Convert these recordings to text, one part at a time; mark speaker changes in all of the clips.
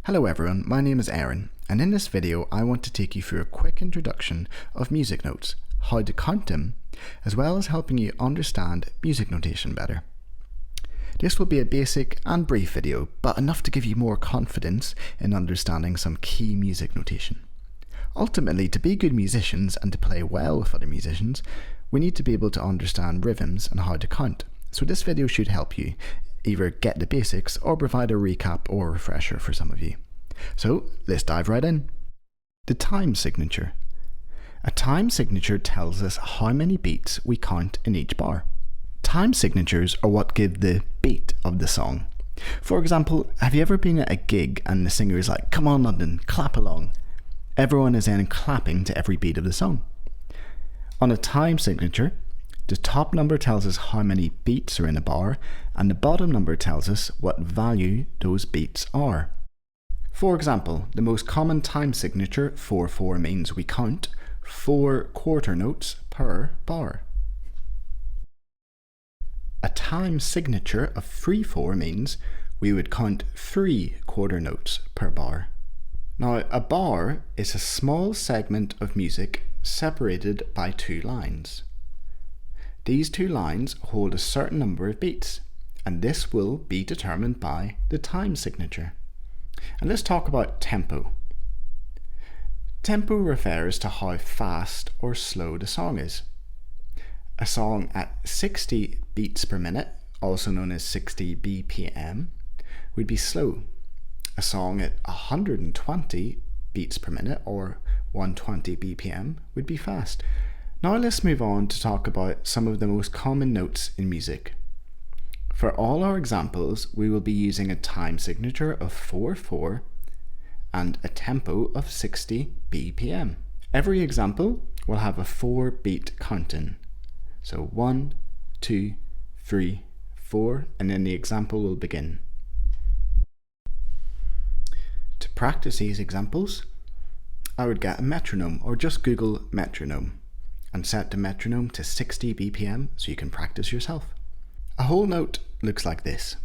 Speaker 1: Hello everyone, my name is Aaron, and in this video I want to take you through a quick introduction of music notes, how to count them, as well as helping you understand music notation better. This will be a basic and brief video, but enough to give you more confidence in understanding some key music notation. Ultimately, to be good musicians and to play well with other musicians, we need to be able to understand rhythms and how to count. So this video should help you either get the basics or provide a recap or refresher for some of you. So let's dive right in. The time signature. A time signature tells us how many beats we count in each bar. Time signatures are what give the beat of the song. For example, have you ever been at a gig and the singer is like, "Come on London, clap along." Everyone is then clapping to every beat of the song. On a time signature, the top number tells us how many beats are in a bar, and the bottom number tells us what value those beats are. For example, the most common time signature 4/4 means we count 4 quarter notes per bar. A time signature of 3/4 means we would count 3 quarter notes per bar. Now, a bar is a small segment of music separated by 2 lines. These 2 lines hold a certain number of beats, and this will be determined by the time signature. And let's talk about tempo. Tempo refers to how fast or slow the song is. A song at 60 beats per minute, also known as 60 BPM, would be slow. A song at 120 beats per minute, or 120 BPM, would be fast. Now let's move on to talk about some of the most common notes in music. For all our examples, we will be using a time signature of 4/4 and a tempo of 60 BPM. Every example will have a 4-beat counting. So 1, 2, 3, 4, and then the example will begin. To practice these examples, I would get a metronome or just Google metronome and set the metronome to 60 BPM so you can practice yourself. A whole note looks like this.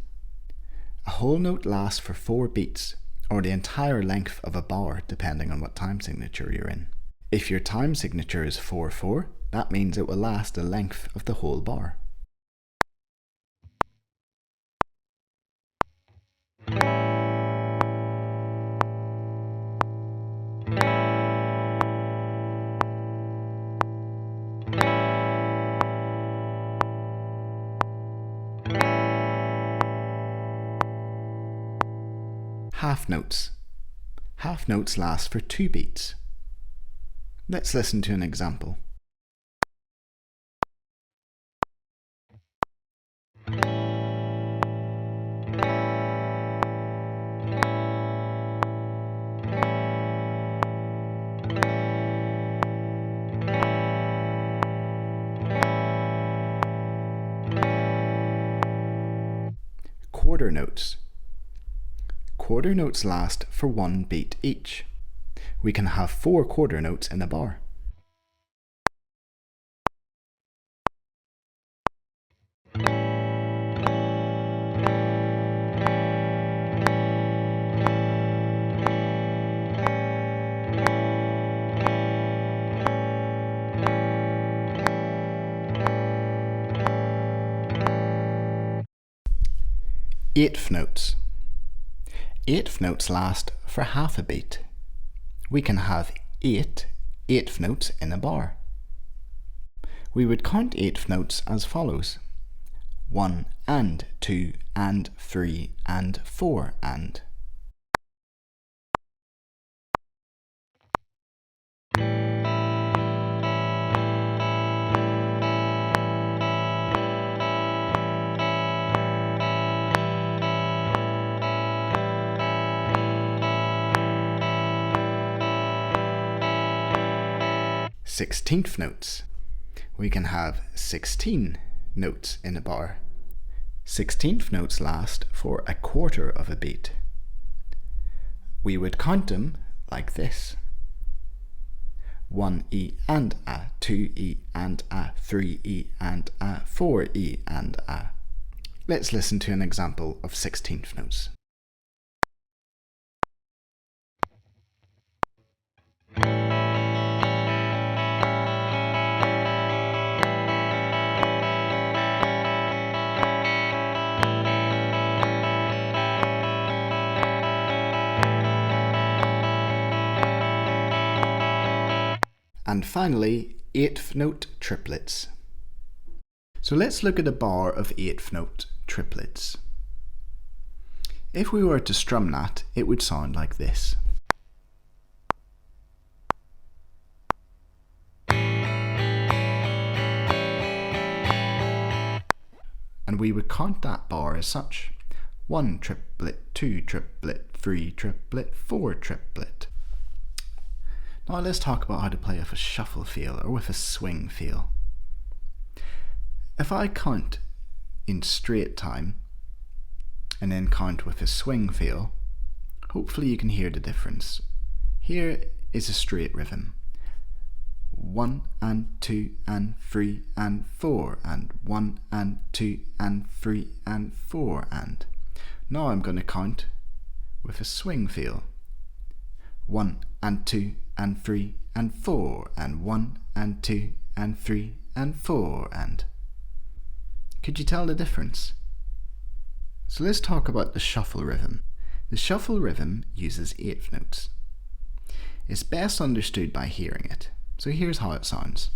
Speaker 1: A whole note lasts for 4 beats, or the entire length of a bar depending on what time signature you're in. If your time signature is 4/4, that means it will last the length of the whole bar. Half notes. Half notes last for 2 beats. Let's listen to an example. Quarter notes. Quarter notes last for 1 beat each. We can have 4 quarter notes in a bar. Eighth notes. Eighth notes last for half a beat. We can have 8 eighth notes in a bar. We would count eighth notes as follows: 1 and 2 and 3 and 4 and. Sixteenth notes. We can have 16 notes in a bar. 16th notes last for a quarter of a beat. We would count them like this: 1 E and A, 2 E and A, 3 E and A, 4 E and A. Let's listen to an example of 16th notes. And finally, eighth note triplets. So let's look at a bar of eighth note triplets. If we were to strum that, it would sound like this. And we would count that bar as such. 1 triplet, 2 triplet, 3 triplet, 4 triplet. Now let's talk about how to play with a shuffle feel or with a swing feel. If I count in straight time and then count with a swing feel, hopefully you can hear the difference. Here is a straight rhythm. 1 and 2 and 3 and 4 and 1 and 2 and 3 and 4 and. Now I'm going to count with a swing feel. 1 and 2 and 3 and 4 and 1 and 2 and 3 and 4 and. Could you tell the difference? So let's talk about the shuffle rhythm. The shuffle rhythm uses eighth notes. It's best understood by hearing it. So here's how it sounds.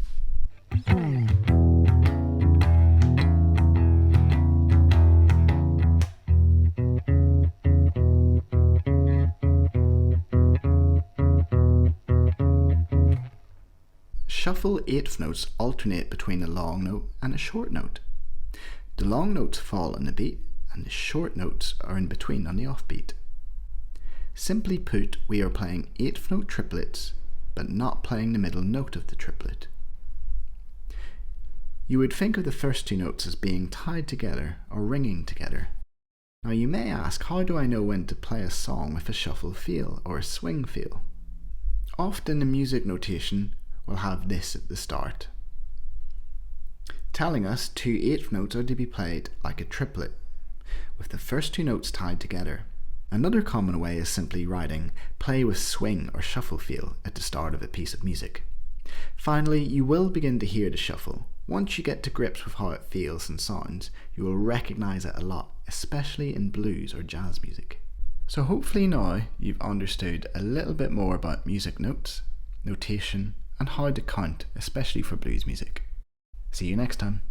Speaker 1: Shuffle eighth notes alternate between a long note and a short note. The long notes fall on the beat and the short notes are in between on the offbeat. Simply put, we are playing eighth note triplets but not playing the middle note of the triplet. You would think of the first two notes as being tied together or ringing together. Now you may ask, how do I know when to play a song with a shuffle feel or a swing feel? Often the music notation will have this at the start, telling us 2 eighth notes are to be played like a triplet, with the first two notes tied together. Another common way is simply writing play with swing or shuffle feel at the start of a piece of music. Finally, you will begin to hear the shuffle. Once you get to grips with how it feels and sounds, you will recognise it a lot, especially in blues or jazz music. So hopefully now you've understood a little bit more about music notes, notation, and how to count, especially for blues music. See you next time.